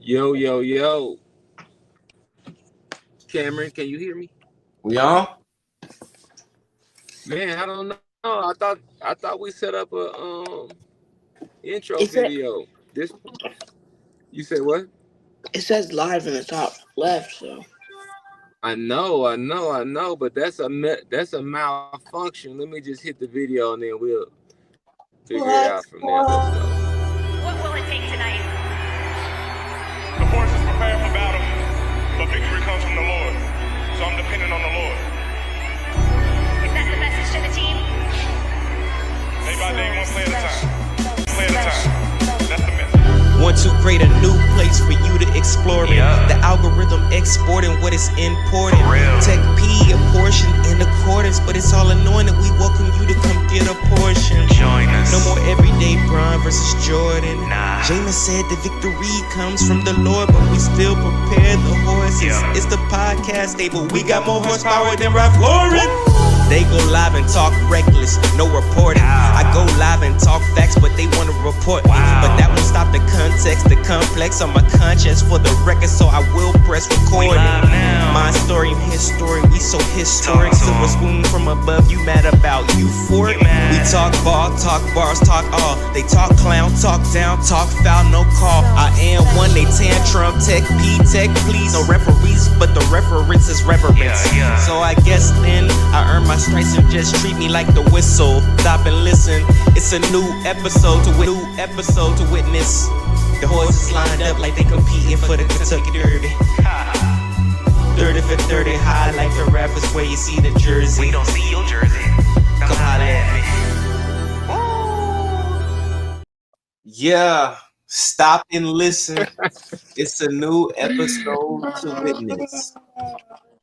Yo, yo, yo. Cameron, can you hear me? We on? Man, I don't know. I thought we set up a intro It said video. This you said what? it says live in the top left, so I know, but that's a malfunction. Let me just hit the video and then we'll figure it out from there. Let's go. What will it take tonight? The forces prepare for battle, but victory comes from the Lord. So I'm dependent on the Lord. Is that the message to the team? Day by day, one play at a time. Play at a time. That's the message. 1-2 a new place for you to explore it. The algorithm exporting what is important. Tech P a portion in accordance, but it's all anointed. We welcome you to come get a portion. Join us. No more everyday Bron versus Jordan. Nah. Jameis said the victory comes from the Lord, but we still prepare the horses. Yeah. It's the podcast stable. We got more horsepower than Ralph Lauren. They go live and talk reckless, no reporting. I go live and talk facts, but they wanna report me. But that won't stop the context, the complex on my conscience for the record, so I will press recording. My story and his story, we so historic. Silver spoon from above, you mad about euphoric? We talk ball, talk bars, talk all. They talk clown, talk down, talk foul, no call. I am one, they tantrum, tech P, tech please. No referees, but the reference is reverence. So I guess then I earn my stripes and just treat me like the whistle. Stop and listen. It's a new episode to witness. The horses lined up like they competing for the Kentucky Derby. 30 for 30 high like the rappers where you see the jersey. We don't see your jersey. Come holla at me. Yeah, stop and listen. It's a new episode to witness.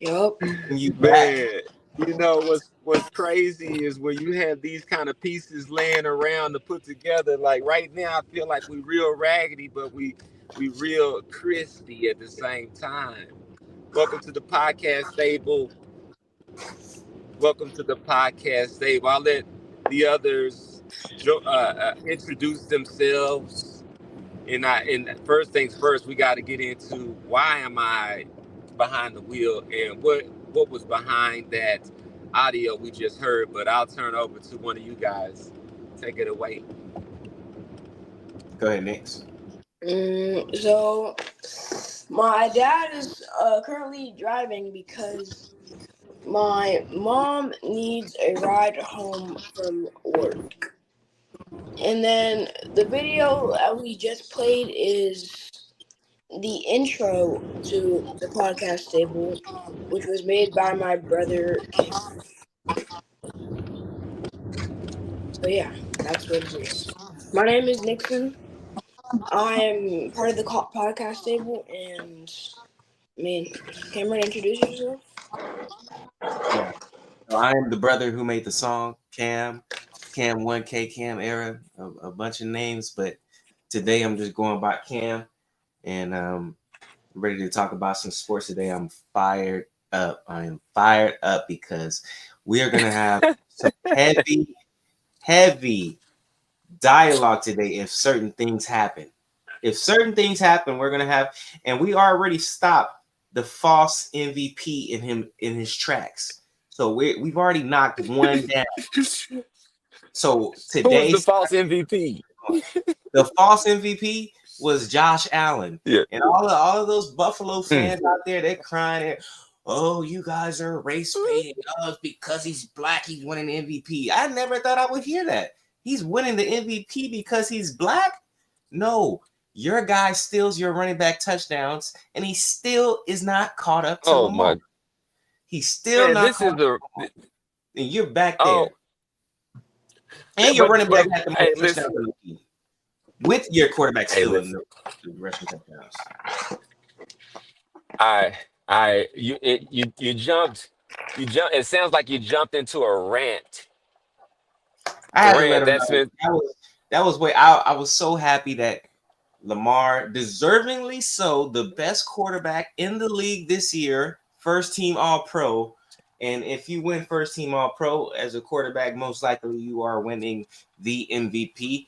yup. And you back. Man, you know what's crazy is when you have these kind of pieces laying around to put together. Like right now, I feel like we real raggedy, but we real crispy at the same time. Welcome to the podcast stable. Welcome to the podcast stable. I'll let the others introduce themselves. And first things first, we got to get into why am I behind the wheel and what was behind that audio we just heard. But I'll turn over to one of you guys. Take it away. Go ahead, next. So my dad is currently driving because my mom needs a ride home from work. And then the video that we just played is the intro to the podcast stable, which was made by my brother Kim. So yeah, that's what it is. My name is Nixon. I am part of the podcast stable, and Cameron, introduce yourself. Yeah. So I am the brother who made the song, Cam 1K, Cam Era, a bunch of names, but today I'm just going by Cam, and I'm ready to talk about some sports today. I'm fired up. I am fired up because we are going to have some heavy dialogue today if certain things happen. If certain things happen, we're going to have, and we already stopped the false MVP in his tracks. So we've already knocked one down. So today, Who was the false MVP? The false MVP was Josh Allen. Yeah. And all of those Buffalo fans out there, they're crying. Oh, you guys are race baiting us because he's black. He's winning MVP. I never thought I would hear that. He's winning the MVP because he's black? No. Your guy steals your running back touchdowns, and he still is not caught up to Lamar. He's still not caught up. And you're back there. And your running back had the most touchdowns in the league. With your quarterback still in the rushing touchdowns. You jumped. It sounds like you jumped into a rant. I had to let him know. That was way I was so happy that Lamar, deservingly so, the best quarterback in the league this year, first team All-Pro. And if you win first team All-Pro as a quarterback, most likely you are winning the MVP.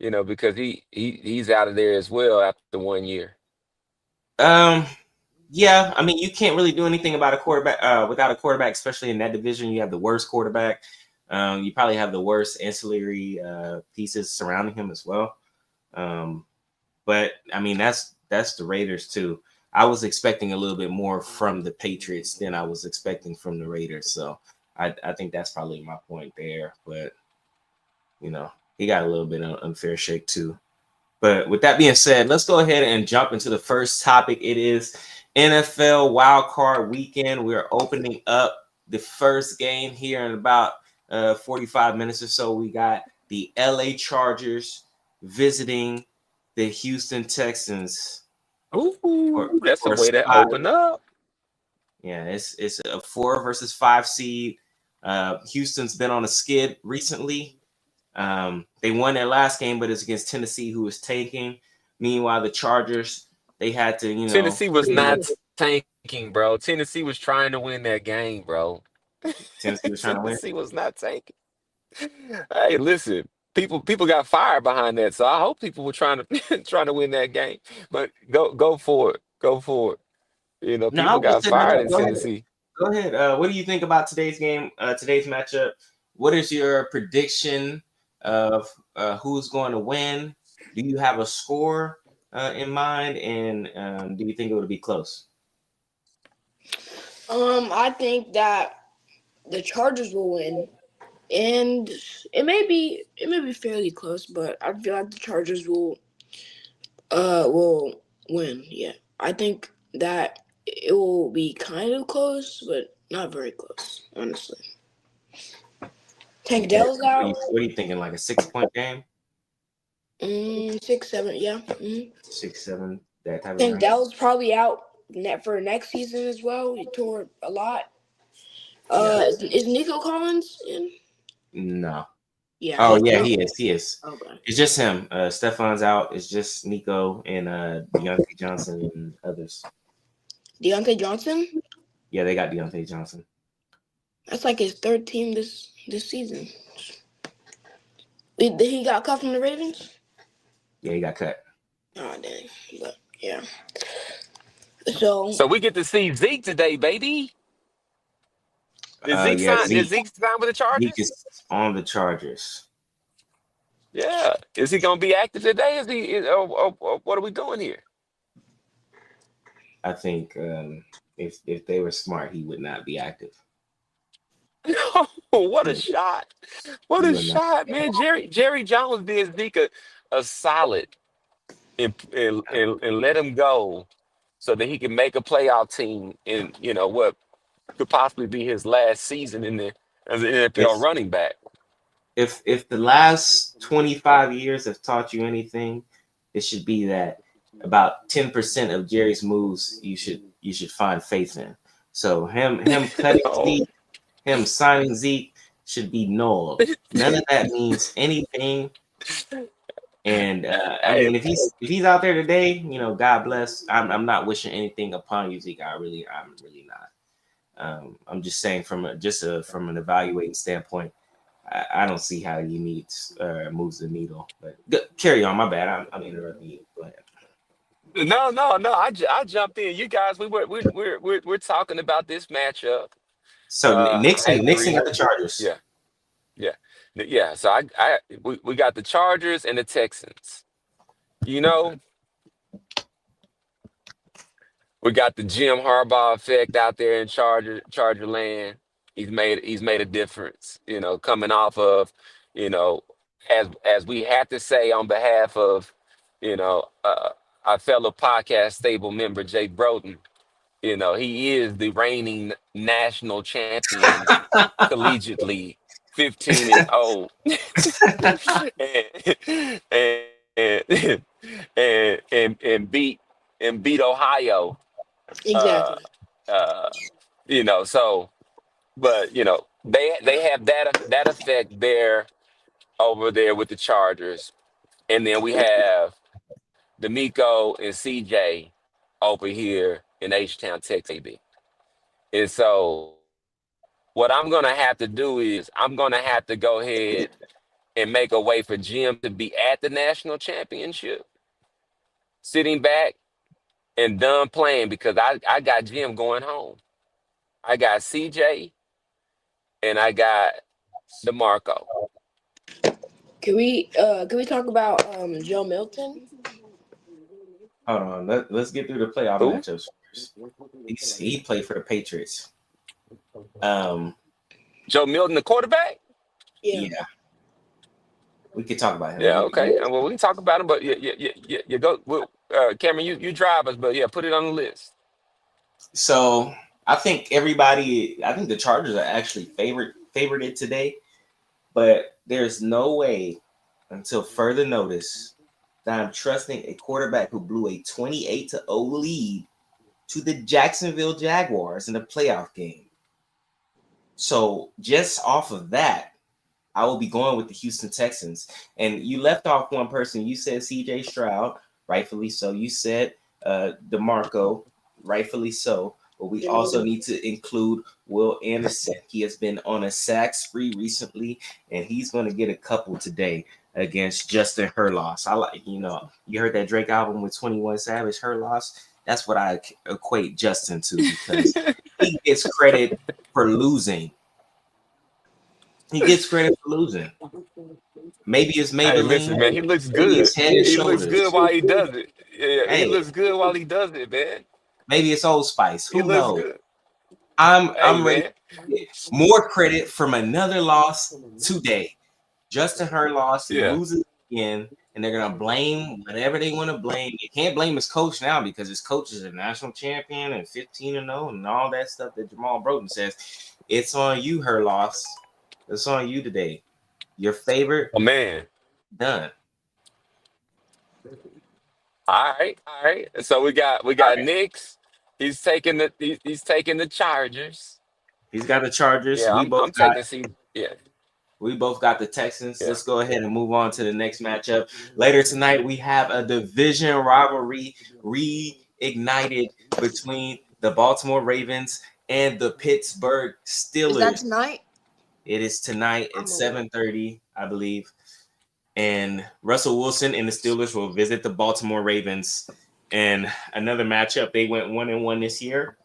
because he's out of there as well after 1 year. Um, yeah, I mean, you can't really do anything about a quarterback without a quarterback, especially in that division. You have the worst quarterback. You probably have the worst ancillary pieces surrounding him as well. Um, but I mean, that's the Raiders too. I was expecting a little bit more from the Patriots than I was expecting from the Raiders. So I think that's probably my point there. But he got a little bit of unfair shake too. But with that being said, let's go ahead and jump into the first topic. It is NFL Wild Card Weekend. We're opening up the first game here in about 45 minutes or so. We got the LA Chargers visiting the Houston Texans Ooh, that's a for a way to spot. open up. Yeah, it's a 4 versus 5 seed. Houston's been on a skid recently. They won their last game, but it's against Tennessee, who was tanking. Meanwhile, the Chargers, they had to, Tennessee was pretty not much. tanking, bro. Tennessee was trying to win that game, bro. Tennessee was trying to win. Tennessee was not tanking. Hey, listen, people got fired behind that, so I hope people were trying to trying to win that game. But go for it, go for it. No, I People was got setting it fired up. in Go ahead. Tennessee. Go ahead. What do you think about today's game, today's matchup? What is your prediction of who's going to win? Do you have a score in mind, and do you think it would be close? I think that the Chargers will win, and it may be fairly close, but I feel like the Chargers will win. Yeah, I think that it will be kind of close, but not very close, honestly. Tank Okay. Dell's out. What are you thinking? Like a 6-point game? 6, 7, yeah. 6, 7, that type of Tank range. Dell's probably out for next season as well. He tore a lot. Is Nico Collins in? No. Yeah. Oh yeah, he is. He is. Okay. It's just him. Stefan's out. It's just Nico and Deontay Johnson and others. Deontay Johnson. Yeah, they got Deontay Johnson. That's like his third team this season. He got cut from the Ravens. Yeah, he got cut. Oh dang! But yeah. So So we get to see Zeke today, baby. Did Zeke Yeah, sign? Did Zeke sign with the Zeke Chargers? is on the Chargers. Yeah. Is he gonna be active today? Or what are we doing here? I think if they were smart, he would not be active. What a shot! What He a would not. shot, man! Jerry Jones did Zeke a solid and let him go so that he can make a playoff team in what could possibly be his last season as an If NFL running back. if the last 25 years have taught you anything, it should be that about 10% of Jerry's moves you should find faith in. So him cutting Oh, Zeke, him signing Zeke should be null. None of that means anything. And I hey, mean, if he's out there today, God bless. I'm not wishing anything upon you, Zeke. I'm really not. I'm just saying from an evaluating standpoint, I don't see how he moves the needle. But carry on. My bad. I'm interrupting you. Go ahead. no. I jumped in. You guys, we're talking about this matchup. So I Nixon got agree. the Chargers. Yeah, yeah, yeah. So we got the Chargers and the Texans. You know, we got the Jim Harbaugh effect out there in Charger land. He's made a difference. Coming off of, you know, as we have to say on behalf of, you know, uh, our fellow podcast stable member Jake Broden. He is the reigning national champion collegiately, 15-0, and and beat Ohio. Uh, exactly. uh, so, but they have that effect there over there with the Chargers, and then we have D'Amico and CJ over here in H-Town, Texas, baby. And so, what I'm gonna have to do is I'm gonna have to go ahead and make a way for Jim to be at the national championship, sitting back and done playing because I got Jim going home. I got CJ and I got DeMarco. Can we talk about Joe Milton? Hold on. Let's get through the playoff Who? matchups first. He played for the Patriots. Um, Joe Milton, the quarterback? Yeah. yeah, we could talk about him. Yeah, okay. Well, we can talk about him, but you go. Well, Cameron, you drive us, but yeah, put it on the list. So I think the Chargers are actually favored today, but there's no way until further notice that I'm trusting a quarterback who blew a 28-0 lead to the Jacksonville Jaguars in a playoff game. So just off of that, I will be going with the Houston Texans. And you left off one person. You said CJ Stroud, rightfully so. You said DeMarco, rightfully so. But we also need to include Will Anderson. He has been on a sack spree recently, and he's going to get a couple today against Justin Herloss. I like, you heard that Drake album with 21 Savage, Herloss? That's what I equate Justin to because he gets credit for losing. He gets credit for losing. Maybe it's Maybelline. Hey, listen, man, he looks good. Maybe it's Head and He Shoulders. looks good while he does it. Yeah, he Hey. looks good while he does it, man. Maybe it's Old Spice. He Who looks knows? good. I'm ready Man. to get more credit from another loss today. Justin Herloss loses again, and they're gonna blame whatever they want to blame. You can't blame his coach now because his coach is a national champion and 15-0 and all that stuff that Jamal Broughton says. It's on you, Herloss. It's on you today. Your favorite. Oh man. Done. All right. So we got Knicks. He's taking the Chargers. He's got the Chargers. Yeah, I'm taking We both got the Texans. Yeah. Let's go ahead and move on to the next matchup. Later tonight, we have a division rivalry reignited between the Baltimore Ravens and the Pittsburgh Steelers. Is that tonight? It is tonight at 7:30, I believe. And Russell Wilson and the Steelers will visit the Baltimore Ravens. And another matchup, they went 1-1 this year.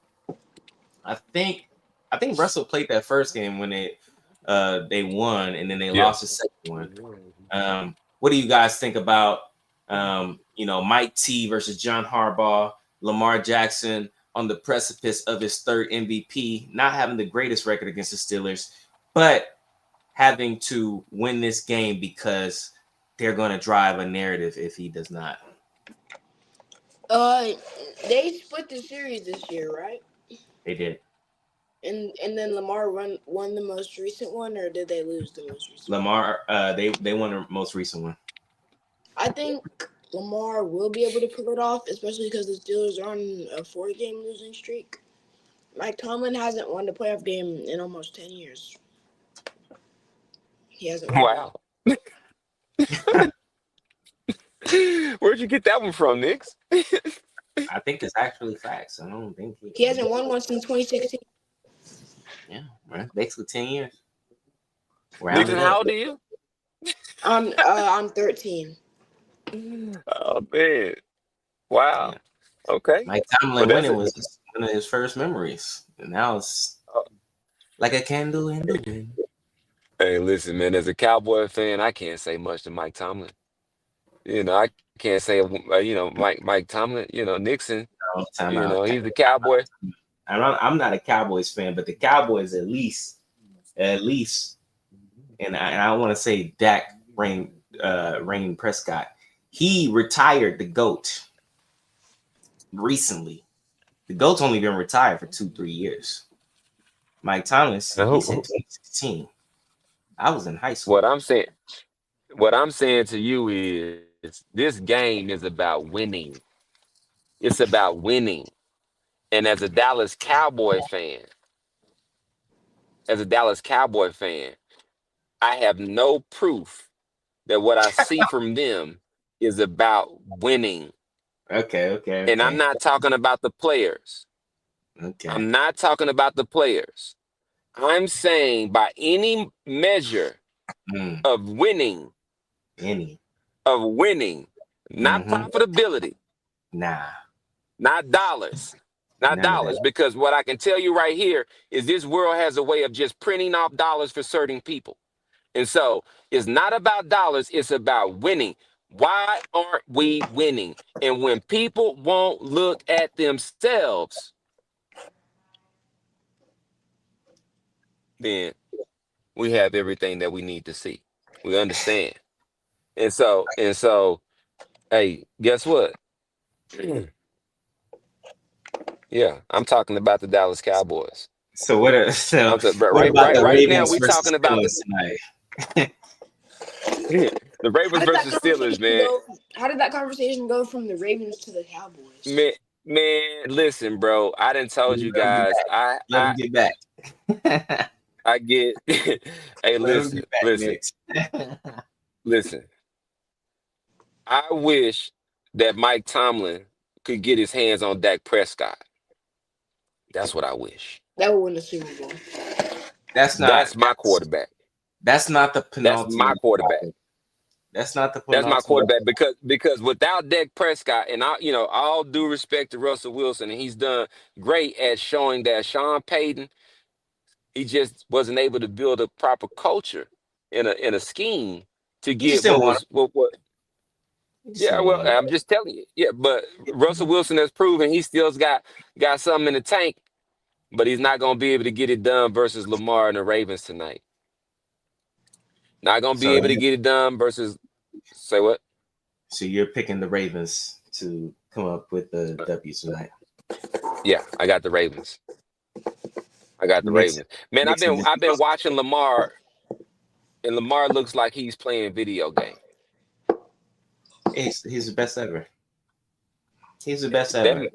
I think Russell played that first game when they won, and then they lost the second one. What do you guys think about Mike T versus John Harbaugh, Lamar Jackson on the precipice of his third MVP, not having the greatest record against the Steelers, but having to win this game because they're going to drive a narrative if he does not? They split the series this year, right? They did. And then Lamar won the most recent one, or did they lose the most recent Lamar, they won the most recent one. I think Lamar will be able to pull it off, especially because the Steelers are on a 4-game losing streak. Mike Tomlin hasn't won the playoff game in almost 10 years. He hasn't won. Wow. Where'd you get that one from, Nix? I think it's actually facts. I don't think he hasn't won one since 2016. Yeah, right. Basically 10 years. Nixon, how old are you? I'm 13. Oh man! Wow. Yeah. Okay. Mike Tomlin winning was one of his first memories, and now it's like a candle in the wind. Hey, listen, man. As a Cowboy fan, I can't say much to Mike Tomlin. I can't say Mike Tomlin. Nixon. He's a Cowboy. I'm not a Cowboys fan, but the Cowboys at least, and I want to say Dak Rain Prescott. He retired the GOAT recently. The GOAT's only been retired for 2-3 years. Mike Tomlin, he said 2016. I was in high school. What I'm saying to you is this game is about winning. It's about winning. And as a Dallas Cowboy fan, I have no proof that what I see from them is about winning. Okay. And I'm not talking about the players. Okay. I'm not talking about the players. I'm saying by any measure, of winning, not profitability, Nah. not dollars. Not None of dollars, that. because what I can tell you right here is this world has a way of just printing off dollars for certain people. And so it's not about dollars, it's about winning. Why aren't we winning? And when people won't look at themselves, then we have everything that we need to see. We understand. And so, hey, guess what? Yeah, I'm talking about the Dallas Cowboys. So I'm what right, about right, the right now. Ravens We're versus talking about Steelers tonight? the How Ravens did that versus Steelers, conversation man. go? How did that conversation go from the Ravens to the Cowboys? Man, listen, bro. I didn't told Let you them get guys. back. I Let I them get back. I get. Hey, Let them listen, get back, listen, Mitch. listen. I wish that Mike Tomlin could get his hands on Dak Prescott. That's what I wish. That would win the Super Bowl. That's not That's my quarterback. that's not the That's my penultimate quarterback. topic. That's not the That's my penultimate. quarterback because without Dak Prescott, and all due respect to Russell Wilson, and he's done great at showing that Sean Payton, he just wasn't able to build a proper culture in a scheme to You just get didn't what want was what. him. You just Yeah, didn't well, want him. I'm just telling you. Yeah, but Russell Wilson has proven he still's got something in the tank, but he's not gonna be able to get it done versus Lamar and the Ravens tonight. Not gonna be So able to get it done versus say what? so you're picking the Ravens to come up with the W tonight. Yeah, I got the Ravens. I got the Mixing Ravens. Man, I've mixing been the I've been watching Lamar, and Lamar looks like he's playing video game. he's the best ever. He's the best That ever.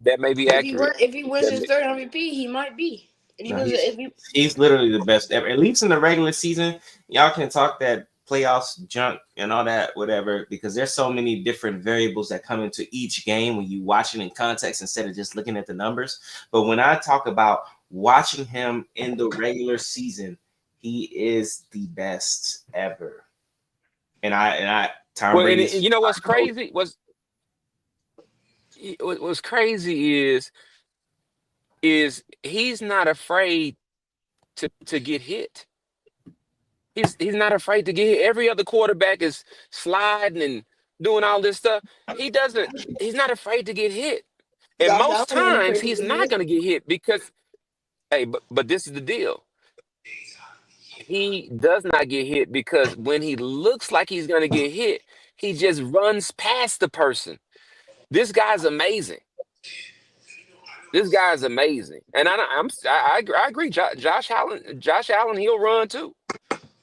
that may be accurate. If he wins That his may, third MVP, he might be. If he No, does it, if he he's literally the best ever. At least in the regular season, y'all can talk that playoffs junk and all that, whatever, because there's so many different variables that come into each game when you watch it in context instead of just looking at the numbers. But when I talk about watching him in the regular season, he is the best ever. And Tom well, and Brady's you know what's crazy? What's crazy is he's not afraid to get hit. He's not afraid to get hit. Every other quarterback is sliding and doing all this stuff. He doesn't. He's not afraid to get hit. And Josh most Allen ain't times afraid to he's get not hit. going to get hit because hey, but this is the deal. He does not get hit because when he looks like he's going to get hit, he just runs past the person. This guy's amazing. This guy's amazing, and I agree. Josh Allen, he'll run too.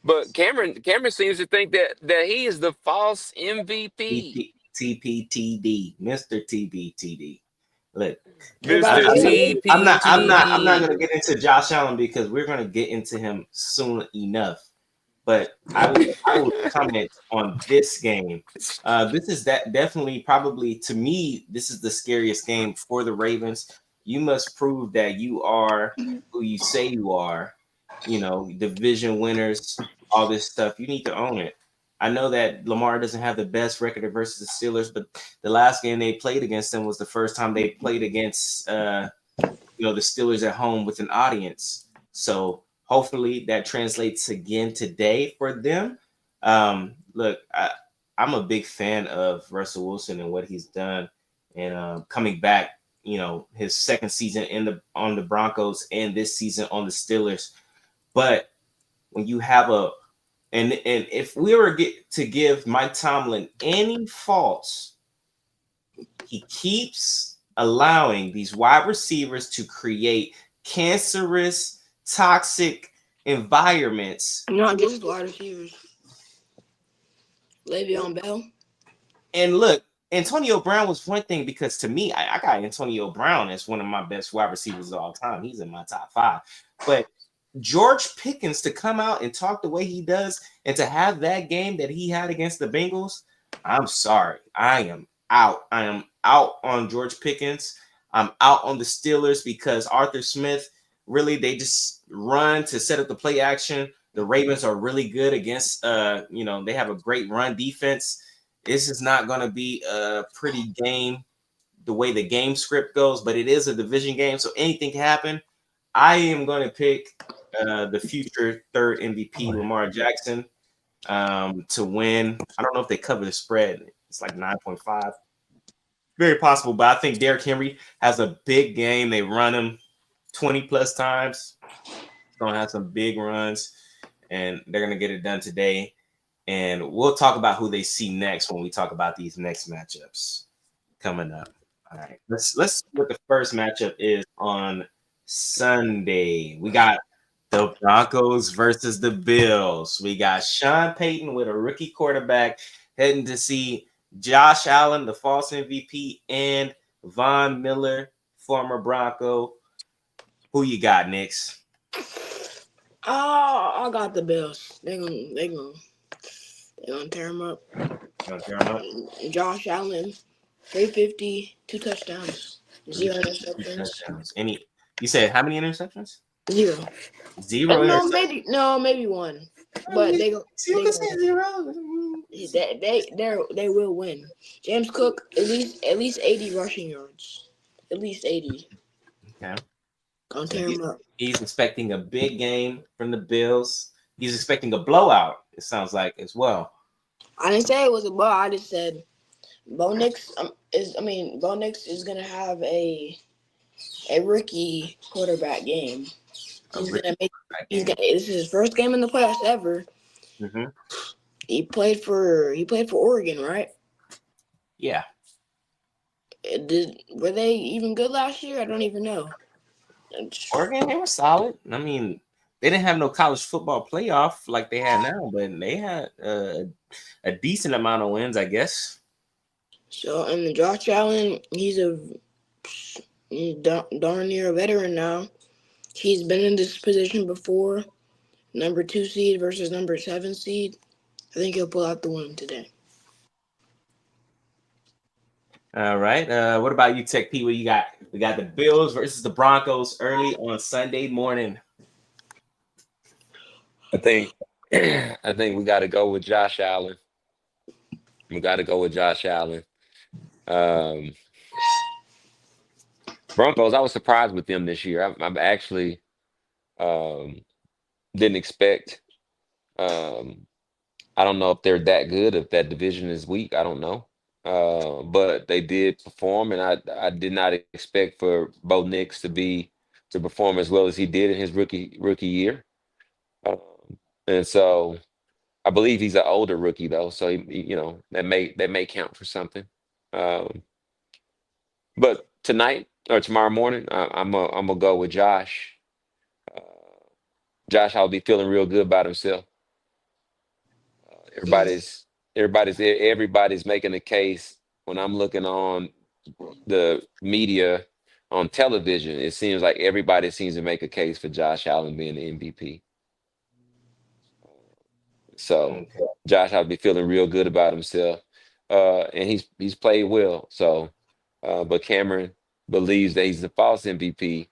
But Cameron seems to think that he is the false MVP, TPTD, Mr. TBTD. Look, What about Mister Jalen? I'm not gonna TPTD. get into Josh Allen because we're gonna get into him soon enough. But I will comment on this game. This is definitely probably to me this is the scariest game for the Ravens. You must prove that you are who you say you are. You know, division winners, all this stuff. You need to own it. I know that Lamar doesn't have the best record versus the Steelers, but the last game they played against them was the first time they played against the Steelers at home with an audience. So hopefully that translates again today for them. Look, I'm a big fan of Russell Wilson and what he's done, and coming back. You know, his second season on the Broncos and this season on the Steelers. But when you have and if we were to give Mike Tomlin any faults, he keeps allowing these wide receivers to create cancerous, toxic environments. Not just wide receivers. Le'Veon Bell. And look, Antonio Brown was one thing because to me, I got Antonio Brown as one of my best wide receivers of all time. He's in my top 5. But George Pickens to come out and talk the way he does and to have that game that he had against the Bengals, I'm sorry. I am out. I am out on George Pickens. I'm out on the Steelers because Arthur Smith, really, they just run to set up the play action. The Ravens are really good against, they have a great run defense. This is not going to be a pretty game the way the game script goes, but it is a division game, so anything can happen. I am going to pick the future third MVP, Lamar Jackson, to win. I don't know if they cover the spread. It's like 9.5. Very possible, but I think Derrick Henry has a big game. They run him 20 plus times. Going to have some big runs, and they're going to get it done today. And we'll talk about who they see next when we talk about these next matchups coming up. All right, let's see what the first matchup is on Sunday. We got the Broncos versus the Bills. We got Sean Payton with a rookie quarterback heading to see Josh Allen, the false MVP, and Von Miller, former Bronco. Who you got, Knicks? I got the Bills. They're gonna tear them up. Josh Allen, 350, 2 touchdowns, 0 interceptions. You said how many interceptions? 0. 0 interceptions. Maybe 1. But they will win. James Cook at least 80 rushing yards. At least 80. Okay. Gonna tear him up. He's expecting a big game from the Bills. He's expecting a blowout, it sounds like, as well. I didn't say it was a blowout. I just said Bo Nix is gonna have a rookie quarterback game. This is his first game in the playoffs ever. Mm-hmm. He played for Oregon, right? Yeah. Were they even good last year? I don't even know. Oregon, they were solid. I mean, they didn't have no college football playoff like they had now, but they had a decent amount of wins, I guess. So, and Josh Allen, he's darn near a veteran now. He's been in this position before. Number 2 seed versus number 7 seed. I think he'll pull out the win today. All right. What about you, Tech P? What you got? We got the Bills versus the Broncos early on Sunday morning. I think we got to go with Josh Allen. Broncos, I was surprised with them this year. I'm actually didn't expect. I don't know if they're that good, if that division is weak. I don't know. But they did perform, and I did not expect for Bo Nix to perform as well as he did in his rookie year. And so I believe he's an older rookie though, so that may count for something. But tonight or tomorrow morning, I'm gonna go with Josh. Josh, I'll be feeling real good about himself. Everybody's making a case. When I'm looking on the media on television, it seems like everybody seems to make a case for Josh Allen being the MVP. So Josh, I'll be feeling real good about himself, and he's played well. So, but Cameron believes that he's the false MVP,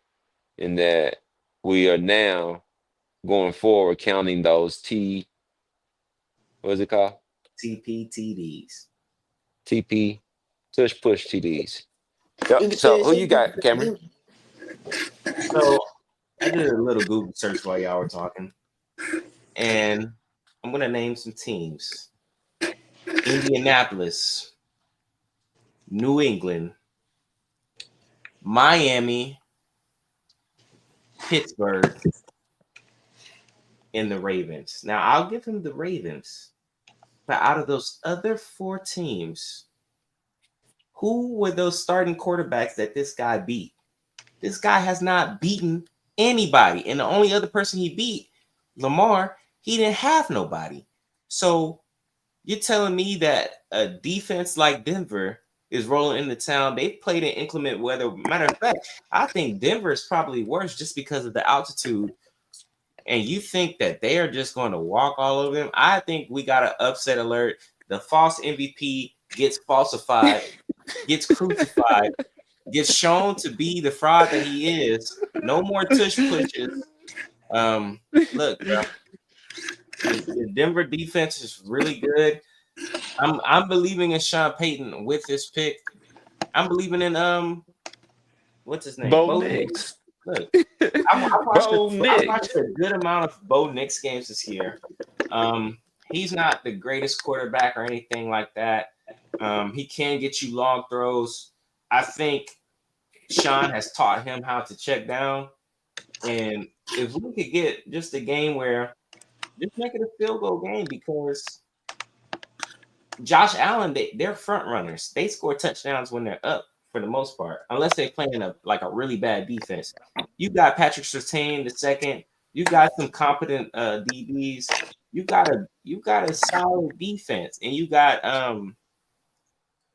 and that we are now going forward counting those what is it called? TPTDs. TP, tush push TDs. Yep. So who you got, Cameron? So I did a little Google search while y'all were talking, and I'm gonna name some teams: Indianapolis, New England, Miami, Pittsburgh, and the Ravens. Now I'll give him the Ravens, but out of those other 4 teams, who were those starting quarterbacks that this guy beat? This guy has not beaten anybody, and the only other person he beat, Lamar, he didn't have nobody. So you're telling me that a defense like Denver is rolling into town? They played in inclement weather. Matter of fact, I think Denver is probably worse just because of the altitude. And you think that they are just going to walk all over them? I think we got an upset alert. The false MVP gets falsified, gets crucified, gets shown to be the fraud that he is. No more tush pushes. Look, bro, The Denver defense is really good. I'm believing in Sean Payton with this pick. I'm believing in what's his name? Bo Bo Nix. Nix. Look, Bo I Nix. watched a good amount of Bo Nix games this year. He's not the greatest quarterback or anything like that. He can get you long throws. I think Sean has taught him how to check down. And if we could get just a game where just make it a field goal game, because Josh Allen, they're front runners. They score touchdowns when they're up for the most part, unless they're playing a really bad defense. You got Patrick Surtain the second. You got some competent DBs. You got a solid defense, and you got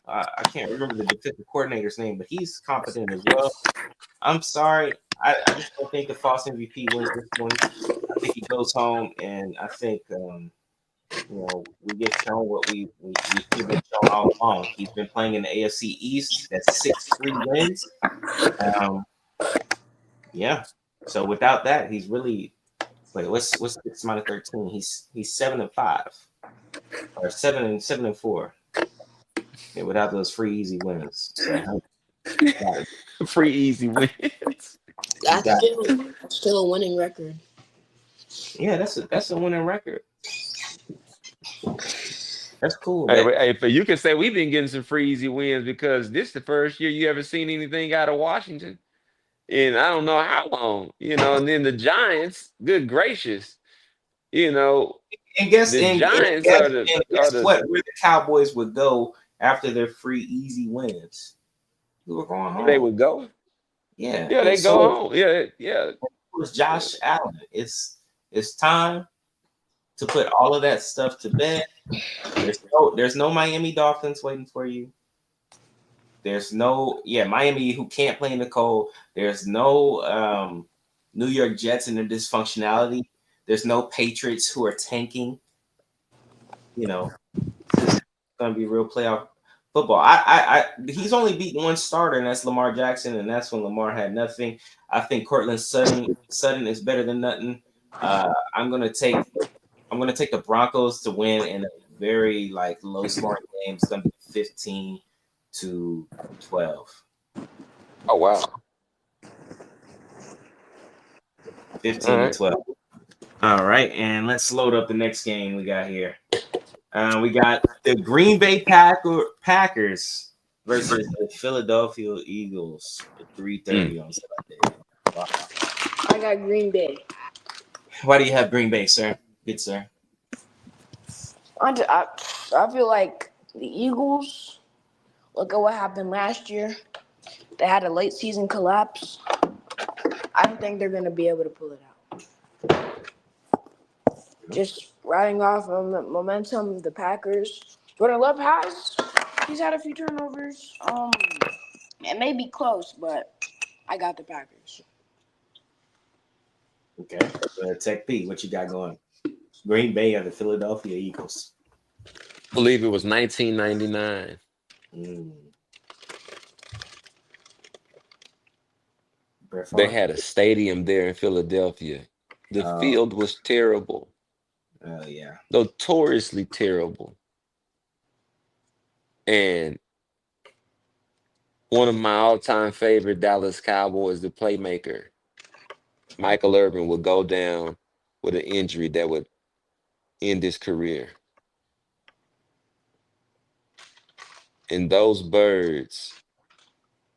I can't remember the defensive coordinator's name, but he's competent as well. I'm sorry, I just don't think the false MVP wins this one. I think he goes home, and I think we get shown what we should have been shown all along. He's been playing in the AFC East. That's 6-3 wins. Yeah. So without that, he's really what's 6 minus 13? He's 7-5 or 7-4. Yeah, without those free easy wins. So, free easy wins. That's still a winning record. Yeah, that's a winning record. That's cool. Hey, but you can say we've been getting some free easy wins because this is the first year you ever seen anything out of Washington in I don't know how long, and then the Giants, good gracious, and guess the Giants are the what? Where the Cowboys would go after their free easy wins? We were going home. They would go. Yeah, they go home. Yeah. It was Josh Allen. It's time to put all of that stuff to bed. There's no Miami Dolphins waiting for you. There's no Miami who can't play in the cold. There's no New York Jets and their dysfunctionality. There's no Patriots who are tanking. It's gonna be real playoff football. He's only beaten one starter, and that's Lamar Jackson, and that's when Lamar had nothing. I think Cortland Sutton is better than nothing. I'm gonna take the Broncos to win in a very low scoring game. It's gonna be 15-12. Oh wow. 15-12. All right, and let's load up the next game we got here. We got the Green Bay Packers versus the Philadelphia Eagles at 3:30 on Sunday. Wow. I got Green Bay. Why do you have Green Bay, sir? Good, sir. I feel like the Eagles, look at what happened last year. They had a late season collapse. I don't think they're going to be able to pull it out. Just riding off of the momentum of the Packers. Jordan Love he's had a few turnovers. It may be close, but I got the Packers. Okay. Tech P, what you got going? Green Bay or the Philadelphia Eagles? I believe it was 1999. They had a stadium there in Philadelphia. The field was terrible. Oh, yeah. Notoriously terrible. And one of my all-time favorite Dallas Cowboys, the playmaker, Michael Irvin, would go down with an injury that would end his career. And those birds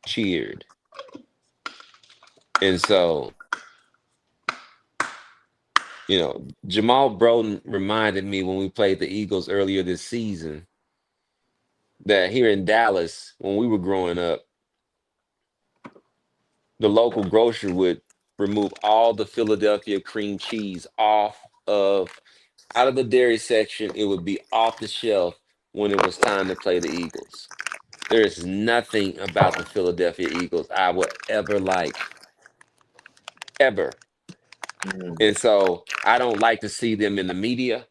cheered. And so, Jamal Broughton reminded me when we played the Eagles earlier this season that here in Dallas, when we were growing up, the local grocer would remove all the Philadelphia cream cheese out of the dairy section. It would be off the shelf when it was time to play the Eagles. There is nothing about the Philadelphia Eagles I would ever like. Ever. And so I don't like to see them in the media.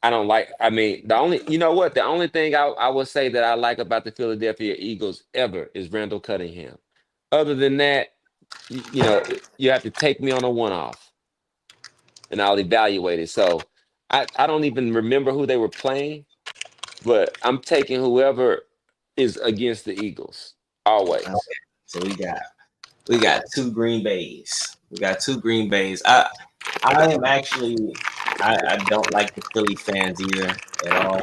I don't like, the only thing I would say that I like about the Philadelphia Eagles ever is Randall Cunningham. Other than that, you have to take me on a one-off. and I'll evaluate it. So I don't even remember who they were playing, but I'm taking whoever is against the Eagles Okay. always. So we got two Green Bays. We got two Green Bays. I am actually I don't like the Philly fans either at all.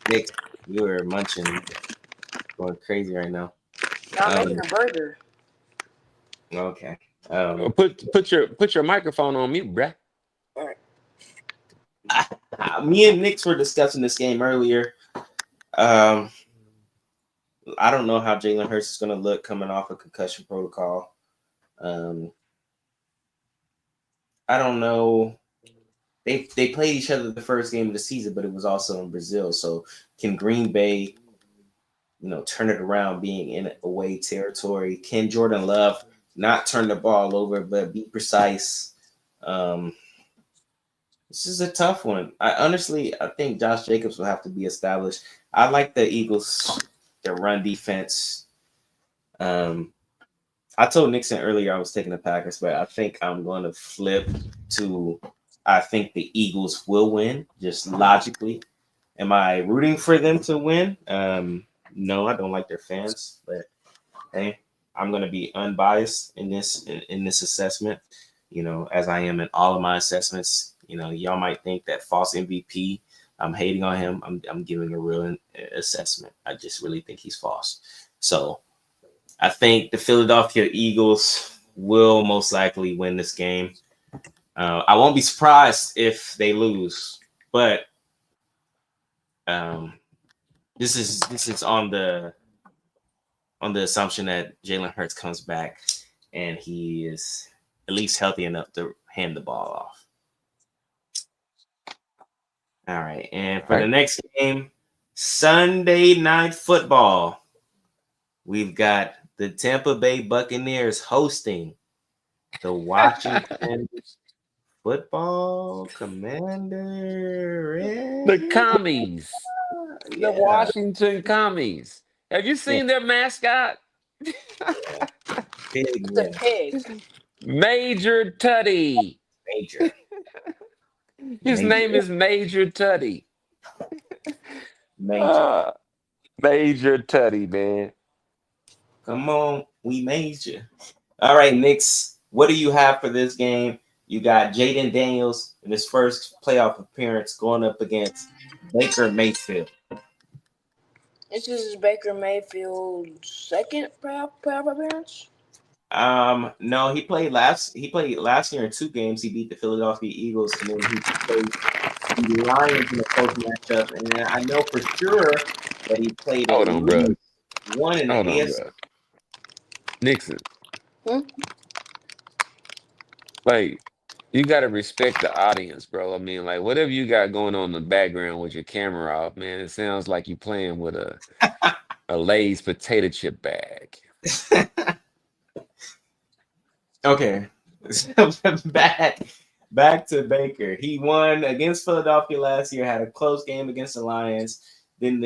Nick, you are munching, going crazy right now. I'm making Um, a burger. okay. Put your microphone on mute, bruh. All right. Me and Nick were discussing this game earlier. Um, I don't know how Jalen Hurts is going to look coming off a concussion protocol. Um, I don't know. They played each other the first game of the season, but it was also in Brazil. So can Green Bay, turn it around, being in away territory? Can Jordan Love not turn the ball over, but be precise? Um, this is a tough one. I think Josh Jacobs will have to be established. I like the Eagles, their run defense. Um, I told Nixon earlier I was taking the Packers, but I think I'm going to flip to I think the Eagles will win, just logically. Am I rooting for them to win? No, I don't like their fans, but hey, I'm going to be unbiased in this assessment. As I am in all of my assessments. Y'all might think that false MVP. I'm hating on him. I'm giving a real assessment. I just really think he's false. So I think the Philadelphia Eagles will most likely win this game. I won't be surprised if they lose, but um, this is on the assumption that Jalen Hurts comes back and he is at least healthy enough to hand the ball off. All right, and for the next game, Sunday Night Football, we've got the Tampa Bay Buccaneers hosting the Washington Football Commander. The commies, the Yeah, Washington commies. Have you yeah, seen their mascot? big It's a win, pig. Major Tutty. major, His name major, is Major Tutty. major. Uh, Major Tutty, man. Come on, we major. All right, Knicks. What do you have for this game? You got Jaden Daniels in his first playoff appearance going up against Baker Mayfield. This is Baker Mayfield's second playoff appearance. No, he played last year in 2 games. He beat the Philadelphia Eagles, and then he played the Lions in a close matchup. And then I know for sure that he played at Hold on, bro. least one in the Hold on, AFC. bro. Nixon, Hmm? like, you got to respect the audience, bro. I mean, like, whatever you got going on in the background with your camera off, man, it sounds like you playing with a Lay's potato chip bag. Okay, so back to Baker. He won against Philadelphia last year. Had a close game against the Lions. Then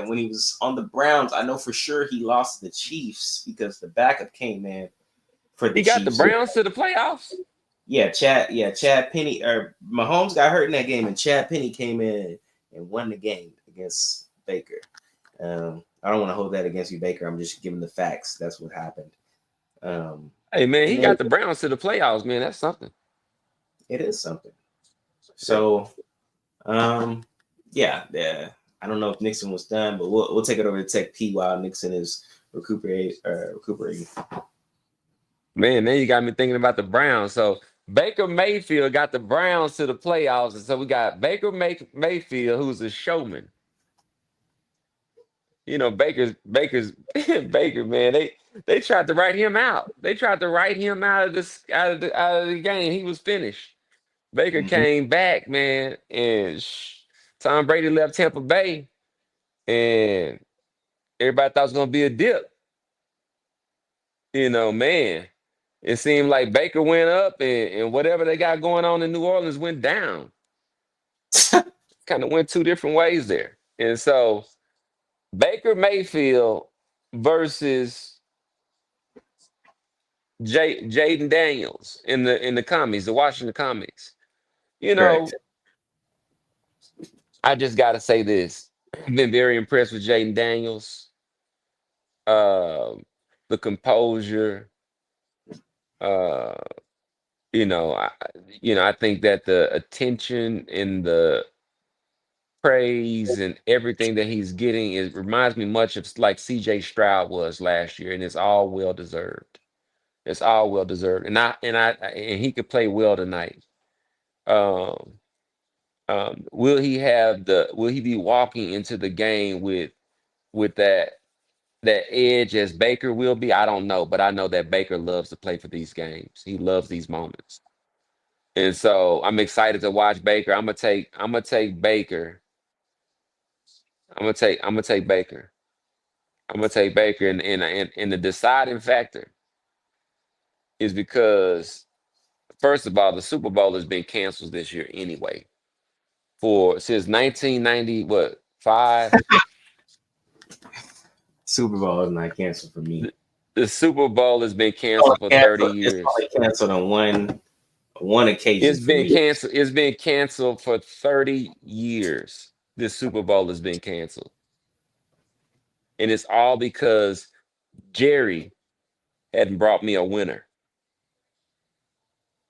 when he was on the Browns, I know for sure he lost to the Chiefs because the backup came in for the He got the Chiefs. Browns to the playoffs. Chad Penny or Mahomes got hurt in that game, and Chad Penny came in and won the game against Baker. I don't want to hold that against you, Baker. I'm just giving the facts. That's what happened. Hey, man, he And then got the Browns to the playoffs, man. That's something. it is something. So, yeah. I don't know if Nixon was done, but we'll take it over to Tech P while Nixon is recuperating. Man, now you got me thinking about the Browns. So Baker Mayfield got the Browns to the playoffs, and so we got Baker Mayfield, who's a showman. Baker's Baker, man. They tried to write him out. They tried to write him out of the game. He was finished. Baker Mm-hmm. came back, man, and Tom Brady left Tampa Bay, and everybody thought it was gonna be a dip. Man, it seemed like Baker went up, and whatever they got going on in New Orleans went down. Kind of went two different ways there, and so Baker Mayfield versus Jaden Daniels in the commies, the Washington commies. You Correct. know, I just got to say this. I've been very impressed with Jaden Daniels. Um, the composure. Uh, I think that the attention and the praise and everything that he's getting it reminds me much of like CJ Stroud was last year, and it's all well deserved. It's all well deserved, and he could play well tonight. Um, will he be walking into the game with that edge as Baker will be? I don't know, but I know that Baker loves to play for these games. He loves these moments. And so I'm excited to watch Baker. I'm gonna take Baker. I'm gonna take Baker. I'm gonna take Baker, and the deciding factor is because first of all, the Super Bowl has been canceled this year anyway. For since 1990, what, five? Super Bowl is not canceled for me. The Super Bowl has been It's canceled only for 30 canceled, it's years. only canceled on one occasion It's for been me. canceled. It's been canceled for 30 years. This Super Bowl has been canceled. And it's all because Jerry hadn't brought me a winner.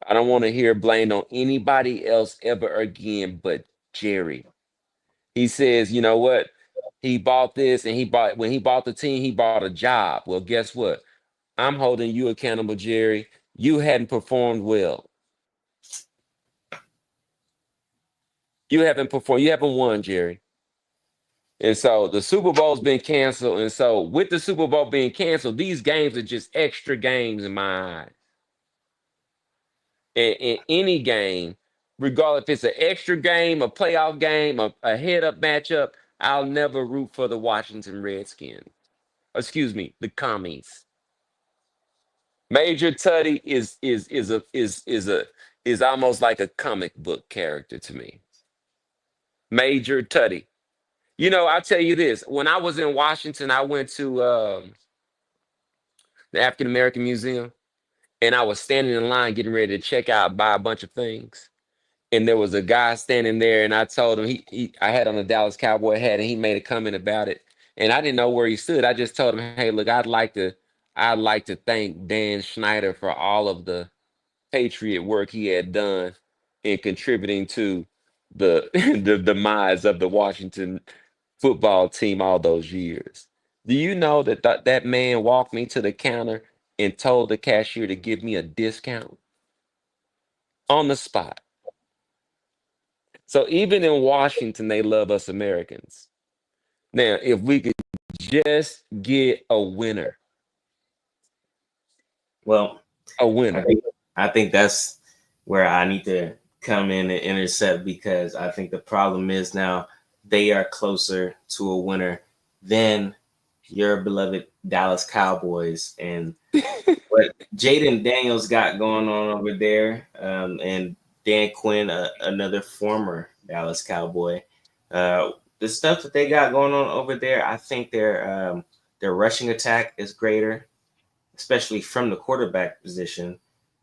I don't want to hear blamed on anybody else ever again but Jerry. He says, you know what? He bought this and when he bought the team, he bought a job. Well, guess what? I'm holding you accountable, Jerry. You hadn't performed well. You haven't performed. You haven't won, Jerry. And so the Super Bowl's been canceled. And so with the Super Bowl being canceled, these games are just extra games in my eyes. In any game, regardless if it's an extra game, a playoff game, a head-up matchup, I'll never root for the Washington Redskins. Excuse me, the commies. Major Tuddy is almost like a comic book character to me. Major Tuddy. I'll tell you this. When I was in Washington, I went to the African American Museum, and I was standing in line getting ready to check out, buy a bunch of things. And there was a guy standing there, and I told him I had on a Dallas Cowboy hat, and he made a comment about it. And I didn't know where he stood. I just told him, "Hey, look, I'd like to thank Dan Schneider for all of the patriot work he had done in contributing to the the demise of the Washington football team all those years." Do you know that man walked me to the counter and told the cashier to give me a discount on the spot? So even in Washington, they love us Americans. Now, if we could just get a winner, Well, a I winner. think I think that's where I need to come in and intercept, because I think the problem is now they are closer to a winner than your beloved Dallas Cowboys. And what Jaden Daniels got going on over there, and Dan Quinn, another former Dallas Cowboy, the stuff that they got going on over there, I think their rushing attack is greater, especially from the quarterback position.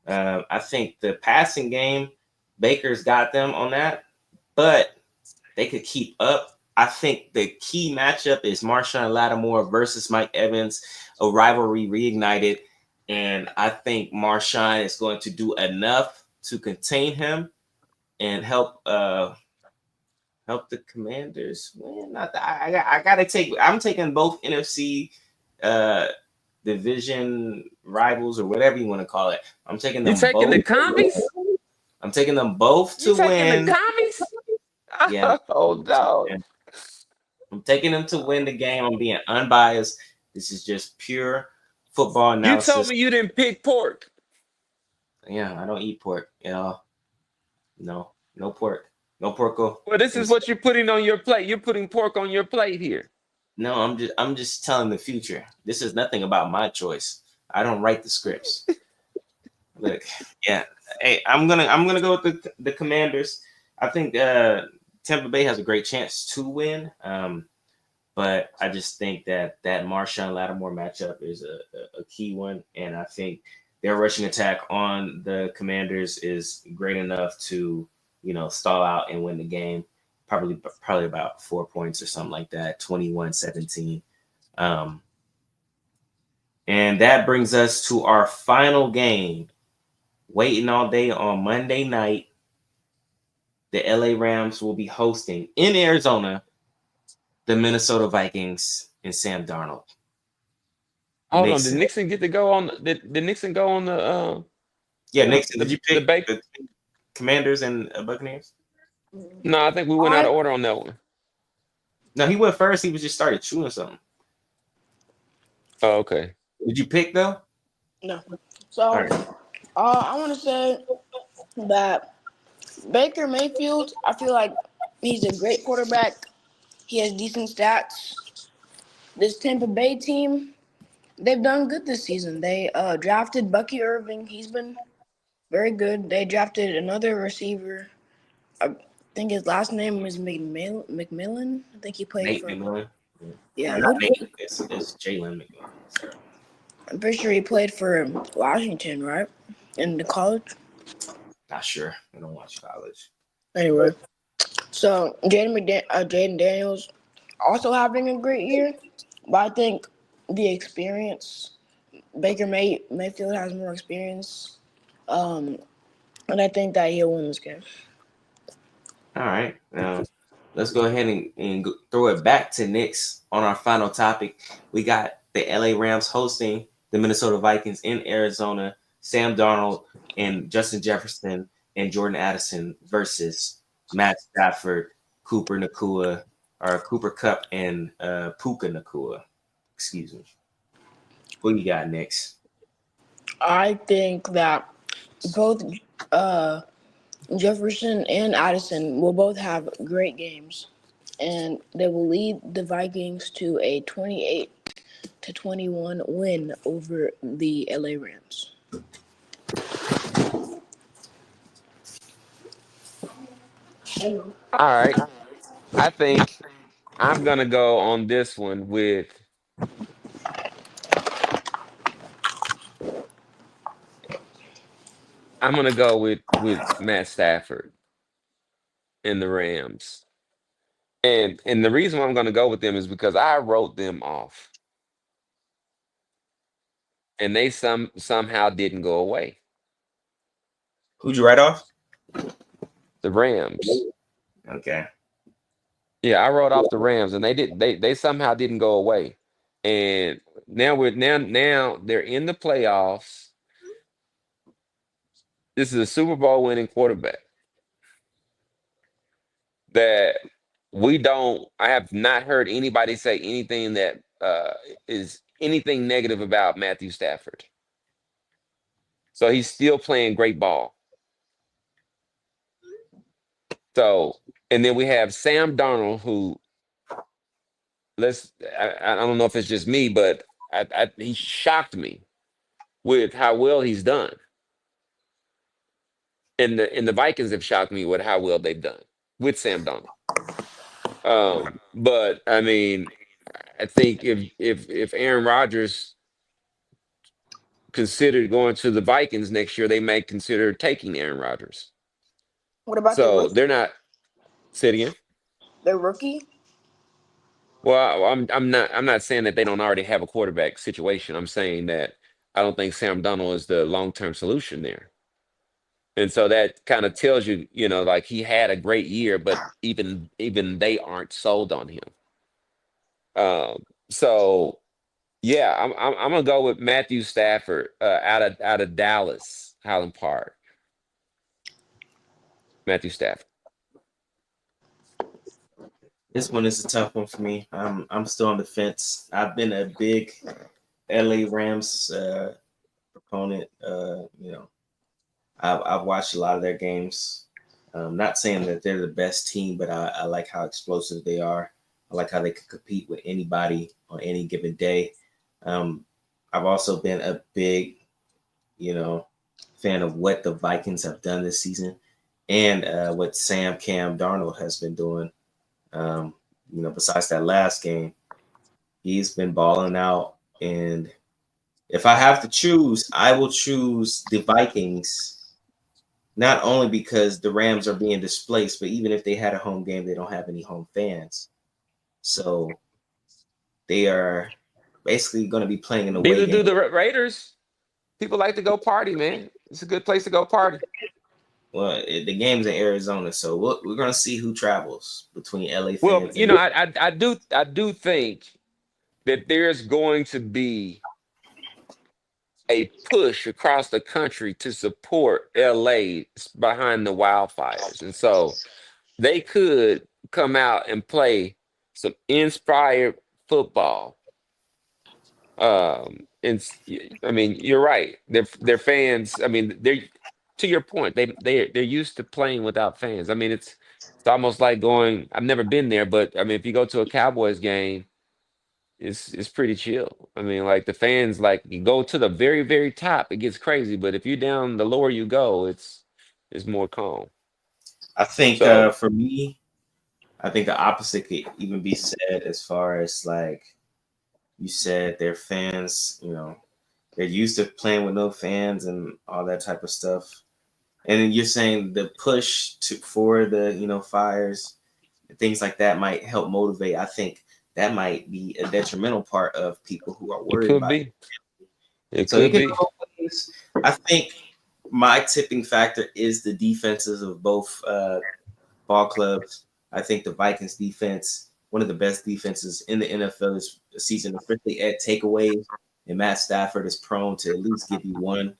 I think the passing game, Baker's got them on that, but they could keep up. I think the key matchup is Marshawn Lattimore versus Mike Evans, a rivalry reignited. And I think Marshawn is going to do enough to contain him and help the Commanders win. I gotta take. I'm taking both NFC uh, division rivals, or whatever you want to call it. I'm taking You them taking the both. commies? I'm taking them both You to taking the win. commies? Yeah, Oh no. yeah. I'm taking them to win the game. I'm being unbiased. This is just pure football You told analysis. me you didn't pick pork. Yeah, I don't eat pork. No, no pork, no porco. Well, this is what you're putting on your plate. You're putting pork on your plate here. No, I'm just telling the future. This is nothing about my choice. I don't write the scripts. Look, yeah. Hey, I'm gonna go with the Commanders. I think Tampa Bay has a great chance to win. But I just think that Marshawn Lattimore matchup is a key one, and I think their rushing attack on the Commanders is great enough to, stall out and win the game. Probably about 4 points or something like that, 21-17. And that brings us to our final game. Waiting all day on Monday night, the LA Rams will be hosting in Arizona the Minnesota Vikings and Sam Darnold. Hold on, did Nixon get to go on? Did Nixon go on the? Yeah, Nixon. Did you pick the the Commanders and Buccaneers? No, I think we went out of order on that one. No, he went first. He was just started chewing something. Oh, okay. Did you pick though? No. So, right. I want to say that Baker Mayfield, I feel like he's a great quarterback. He has decent stats. This Tampa Bay team, they've done good this season. They drafted Bucky Irving. He's been very good. They drafted another receiver. I think his last name is McMillan. I think he played Nate for. McMillan. Yeah, it's Jalen McMillan. Sorry. I'm pretty sure he played for Washington, right? In the college. Not sure. I don't watch college. Anyway, so Jaden Daniels also having a great year, but I think the experience, Baker Mayfield has more experience, and I think that he'll win this game. All right, now let's go ahead and throw it back to Knicks on our final topic. We got the LA Rams hosting the Minnesota Vikings in Arizona. Sam Darnold and Justin Jefferson and Jordan Addison versus Matt Stafford, Cooper Kupp, and Puka Nacua. Excuse me. What you got next? I think that both Jefferson and Addison will both have great games, and they will lead the Vikings to a 28-21 win over the LA Rams. All right. I think I'm gonna go on this one with. I'm gonna go with Matt Stafford and the Rams, and the reason why I'm gonna go with them is because I wrote them off, and they somehow didn't go away. Who'd you write off? The Rams. Okay. Yeah, I wrote off the Rams, and they somehow didn't go away, and now they're in the playoffs. This is a Super Bowl winning quarterback that I have not heard anybody say anything that is anything negative about Matthew Stafford. So he's still playing great ball. So, and then we have Sam Darnold, who I don't know if it's just me, but he shocked me with how well he's done. And the Vikings have shocked me with how well they've done with Sam Darnold. But I mean, I think if Aaron Rodgers considered going to the Vikings next year, they may consider taking Aaron Rodgers. What about So they're not. Say it again. the rookie? Well, I'm not saying that they don't already have a quarterback situation. I'm saying that I don't think Sam Darnold is the long-term solution there. And so that kind of tells you, like he had a great year, but even they aren't sold on him. So yeah, I'm gonna go with Matthew Stafford out of Dallas, Highland Park. Matthew Stafford. This one is a tough one for me. I'm still on the fence. I've been a big LA Rams proponent. I've watched a lot of their games. Not saying that they're the best team, but I like how explosive they are. I like how they can compete with anybody on any given day. I've also been a big, fan of what the Vikings have done this season and what Cam Darnold has been doing. Besides that last game, he's been balling out, and If I have to choose, I will choose the Vikings. Not only because the Rams are being displaced, but even if they had a home game, they don't have any home fans. So they are basically going to be playing an away Neither game. do the Raiders. People like to go party, man. It's a good place to go party. Well, the game's in Arizona, so we're going to see who travels between LA Well, fans you and know, I do think that there's going to be a push across the country to support LA behind the wildfires. And so they could come out and play some inspired football. I mean, you're right. Their fans, I mean, they're to your point, they're used to playing without fans. I mean, it's almost like going, I've never been there, but I mean, if you go to a Cowboys game, it's pretty chill. I mean, like the fans, like you go to the very, very top, it gets crazy. But if you're down, the lower you go, it's more calm. I think So for me, I think the opposite could even be said as far as like you said, their fans, they're used to playing with no fans and all that type of stuff. And then you're saying the push for the fires and things like that might help motivate. I think that might be a detrimental part of people who are it worried could about it. be. It So it could can be. go both ways. I think my tipping factor is the defenses of both ball clubs. I think the Vikings defense, one of the best defenses in the NFL this season, especially at takeaways. And Matt Stafford is prone to at least give you one.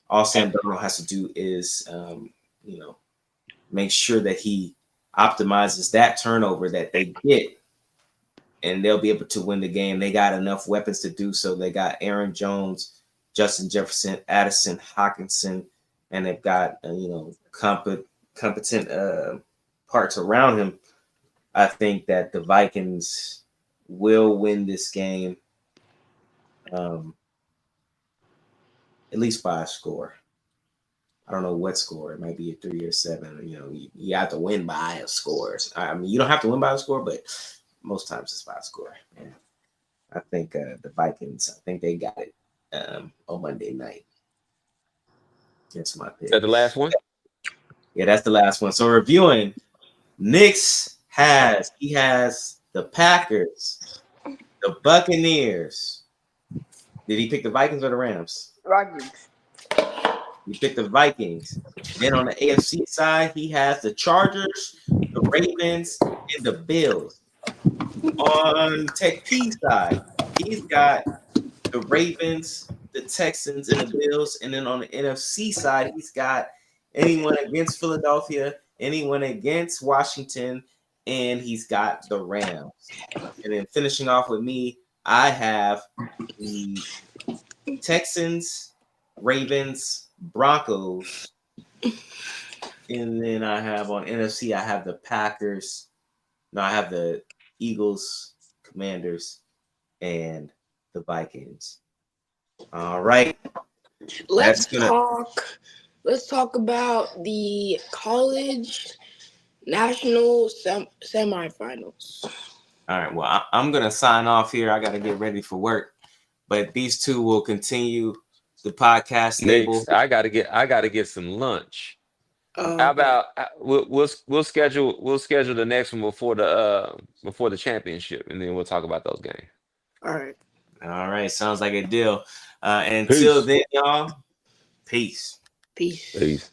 All Sam Darnold has to do is, make sure that he optimizes that turnover that they get, and they'll be able to win the game. They got enough weapons to do so. They got Aaron Jones, Justin Jefferson, Addison, Hawkinson, and they've got competent parts around him. I think that the Vikings will win this game, at least by a score. I don't know what score. It might be a 3 or 7. You have to win by a score. I mean, you don't have to win by a score, but most times it's by a score. Yeah. I think the Vikings, I think they got it on Monday night. That's my pick. Is that the last one? Yeah, that's the last one. So reviewing, Knicks has the Packers, the Buccaneers. Did he pick the Vikings or the Rams? Vikings. He picked the Vikings. Then on the AFC side, he has the Chargers, the Ravens, and the Bills. On Tech P side, he's got the Ravens, the Texans, and the Bills. And then on the NFC side, he's got anyone against Philadelphia, anyone against Washington, and he's got the Rams. And then finishing off with me, I have the Texans, Ravens, Broncos, and then I have on NFC, I have the Packers. No, I have the Eagles, Commanders, and the Vikings. All right. Let's talk about the college national semifinals. All right. Well, I'm going to sign off here. I got to get ready for work. But these two will continue the podcast stable. Next, I gotta get some lunch. How about we'll schedule the next one before the championship, and then we'll talk about those games. All right. Sounds like a deal. Until then, y'all, peace. Peace. Peace.